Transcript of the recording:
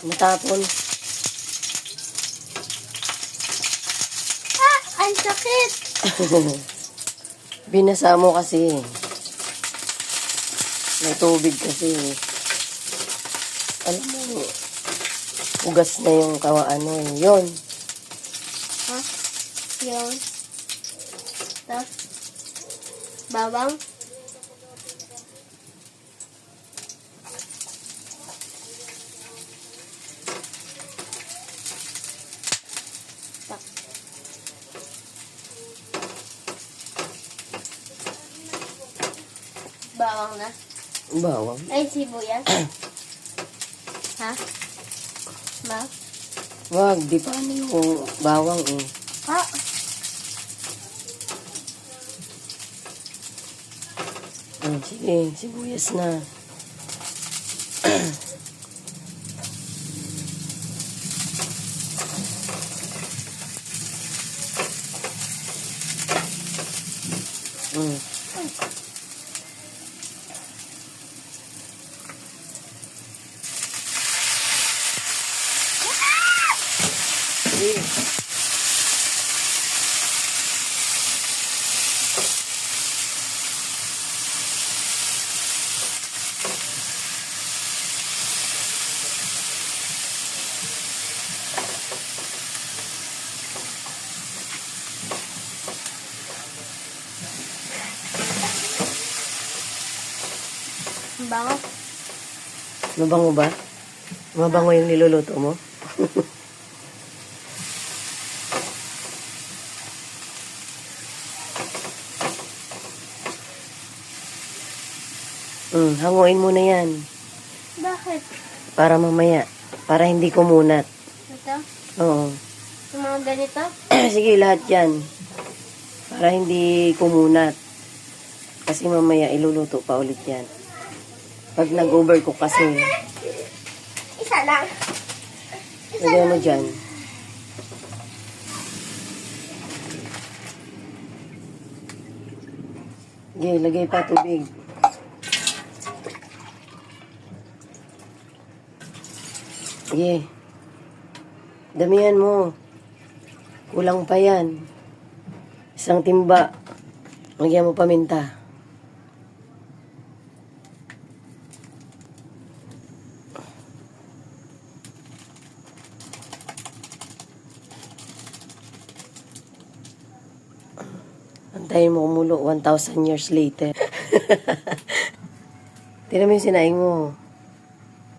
Matapon. Ah! Ang sakit! Binasa mo kasi. May tubig kasi. Alam mo, ugas na yung ano eh. Yun. Ha? Yun. Tapos, bawang. Tak. Bawang na. Bawang. Ay, sibuyas. Ha? Ma? Wag, di pa ano yung bawang eh. Ha? Sige, sibuyas na. Sige. Ang bango. Mabango ba? Mabango yung niluluto mo? Hanguin mo na yan. Bakit? Para mamaya. Para hindi kumunat. Ito? Oo. Yung mga ganito? Sige, lahat yan. Para hindi kumunat. Kasi mamaya iluluto pa ulit yan. Pag nag-overcook kasi, Isa lang. lagay mo dyan. Sige, lagay pa tubig. Sige. Damihan mo. Kulang pa yan. Isang timba. Lagyan mo paminta. Antayin mo kumulo 1,000 years later. Tignan mo yung sinaing mo.